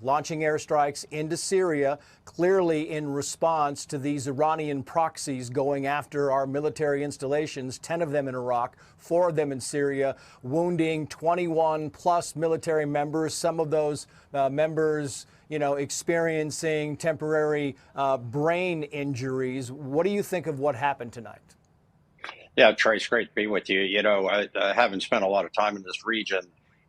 launching airstrikes into Syria, clearly in response to these Iranian proxies going after our military installations, 10 of them in Iraq, 4 of them in Syria, wounding 21 plus military members, some of those members, experiencing temporary brain injuries. What do you think of what happened tonight? Yeah, Trace, great to be with you. I haven't spent a lot of time in this region.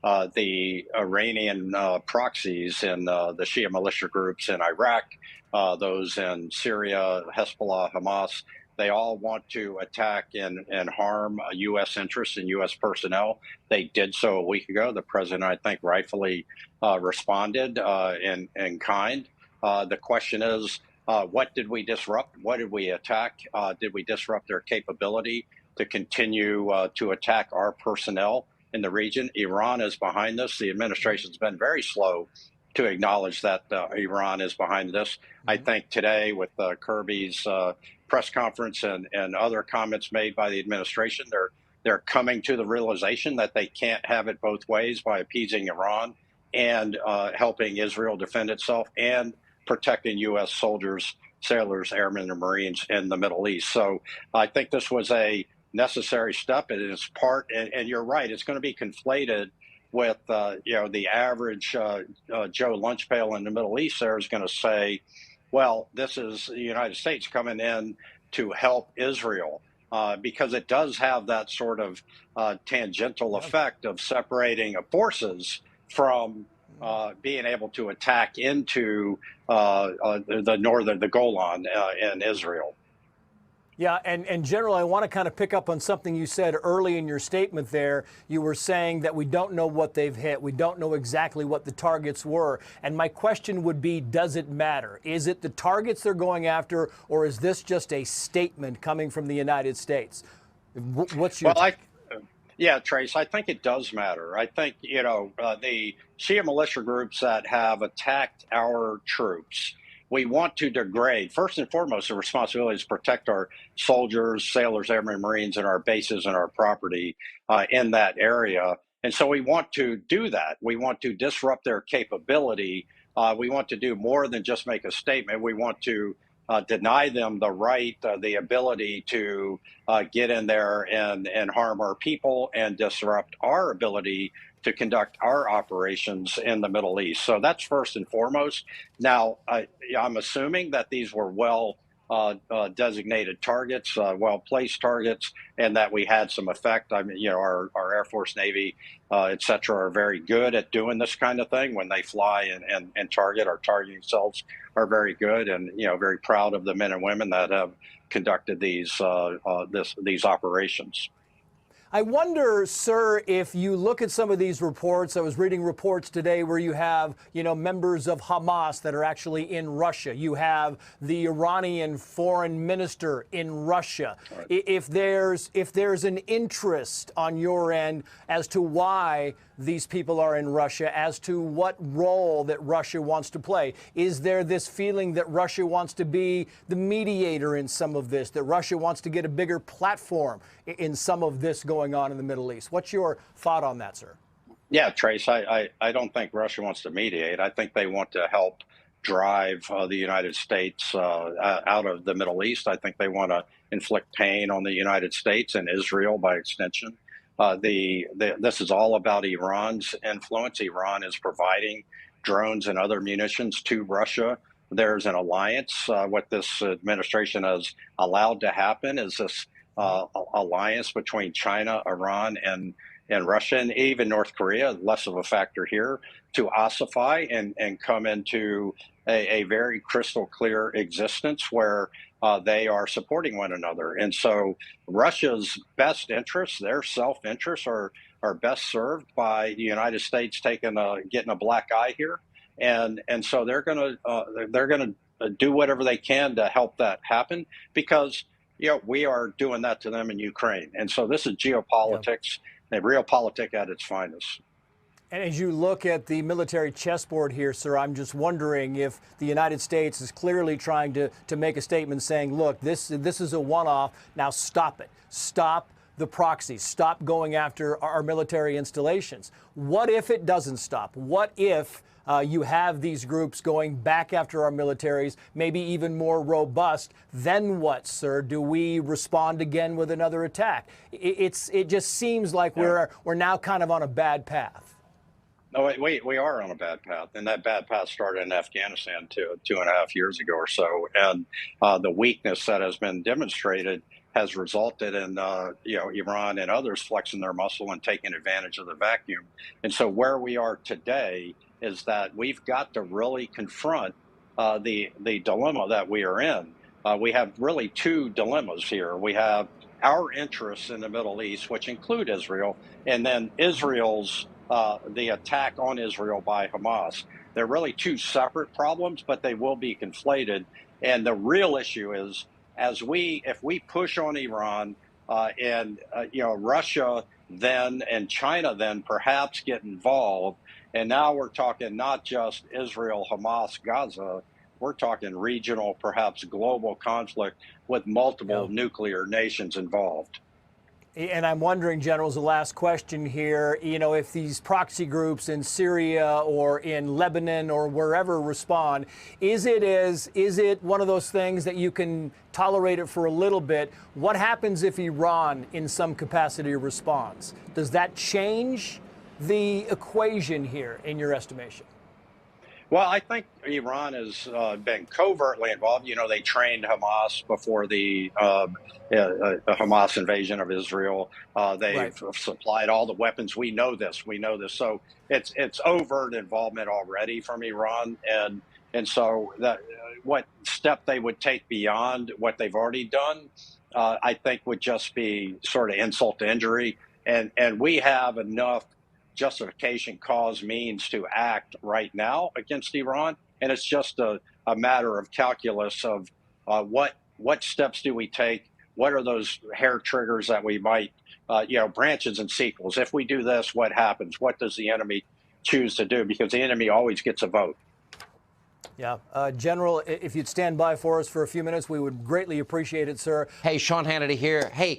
The Iranian proxies and the Shia militia groups in Iraq, those in Syria, Hezbollah, Hamas, they all want to attack and harm U.S. interests and U.S. personnel. They did so a week ago. The president, I think, rightfully responded in kind. The question is, what did we disrupt? What did we attack? Did we disrupt their capability to continue to attack our personnel in the region? Iran is behind this. The administration's been very slow to acknowledge that Iran is behind this. I think today with Kirby's press conference and other comments made by the administration, they're coming to the realization that they can't have it both ways by appeasing Iran and helping Israel defend itself and protecting U.S. soldiers, sailors, airmen, and Marines in the Middle East. So I think this was a necessary step. It is part, and you're right, it's going to be conflated with, the average Joe Lunchpail in the Middle East there is going to say, well, this is the United States coming in to help Israel, because it does have that sort of tangential effect of separating forces from being able to attack into the Golan in Israel. Yeah, and General, I want to kind of pick up on something you said early in your statement there. You were saying that we don't know what they've hit. We don't know exactly what the targets were. And my question would be, does it matter? Is it the targets they're going after, or is this just a statement coming from the United States? What's your take? Yeah, Trace, I think it does matter. I think, the Shia militia groups that have attacked our troops, we want to degrade. First and foremost, the responsibility is to protect our soldiers, sailors, airmen, Marines, and our bases and our property in that area. And so we want to do that. We want to disrupt their capability. We want to do more than just make a statement. We want to deny them the right, the ability to get in there and harm our people and disrupt our ability to conduct our operations in the Middle East. So that's first and foremost. Now, I'm assuming that these were well designated targets, well-placed targets, and that we had some effect. I mean, our Air Force, Navy, et cetera, are very good at doing this kind of thing. When they fly and target, our targeting cells are very good, and very proud of the men and women that have conducted these operations. I wonder, sir, if you look at some of these reports. I was reading reports today where you have, members of Hamas that are actually in Russia. You have the Iranian foreign minister in Russia. Right. If there's an interest on your end as to why these people are in Russia, as to what role that Russia wants to play, is there this feeling that Russia wants to be the mediator in some of this, that Russia wants to get a bigger platform in some of this going on in the Middle East? What's your thought on that, sir? Yeah, Trace, I don't think Russia wants to mediate. I think they want to help drive the United States out of the Middle East. I think they want to inflict pain on the United States and Israel by extension. This is all about Iran's influence. Iran is providing drones and other munitions to Russia. There's an alliance. What this administration has allowed to happen is this alliance between China, Iran, and Russia, and even North Korea, less of a factor here, to ossify and come into a very crystal clear existence where they are supporting one another. And so Russia's best interests, their self-interests, are best served by the United States getting a black eye here. And so they're gonna do whatever they can to help that happen, because we are doing that to them in Ukraine. And so this is geopolitics, and realpolitik at its finest. And as you look at the military chessboard here, sir, I'm just wondering if the United States is clearly trying to make a statement saying, look, this is a one-off. Now stop it. Stop the proxies. Stop going after our military installations. What if it doesn't stop? What if you have these groups going back after our militaries, maybe even more robust. Then what, sir? Do we respond again with another attack? It just seems like we're now kind of on a bad path. No, we are on a bad path, and that bad path started in Afghanistan 2.5 years ago or so. And the weakness that has been demonstrated has resulted in Iran and others flexing their muscle and taking advantage of the vacuum. And so where we are today is that we've got to really confront the dilemma that we are in. We have really two dilemmas here. We have our interests in the Middle East, which include Israel, and then Israel's the attack on Israel by Hamas. They're really two separate problems, but they will be conflated. And the real issue is, if we push on Iran Russia then and China then perhaps get involved, and now we're talking not just Israel, Hamas, Gaza. We're talking regional, perhaps global conflict with multiple nuclear nations involved. And I'm wondering, General, as the last question here, if these proxy groups in Syria or in Lebanon or wherever respond, is it one of those things that you can tolerate it for a little bit? What happens if Iran in some capacity responds? Does that change the equation here in your estimation? Well, I think Iran has been covertly involved. They trained Hamas before the Hamas invasion of Israel. They've supplied all the weapons. We know this. So it's overt involvement already from Iran, and so that what step they would take beyond what they've already done, I think would just be sort of insult to injury. And we have enough justification, cause, means to act right now against Iran, and it's just a matter of calculus of what steps do we take, what are those hair triggers that we might branches and sequels. If we do this, what happens? What does the enemy choose to do? Because the enemy always gets a vote. Yeah. General, if you'd stand by for us for a few minutes, we would greatly appreciate it, sir. Hey, Sean Hannity here. Hey,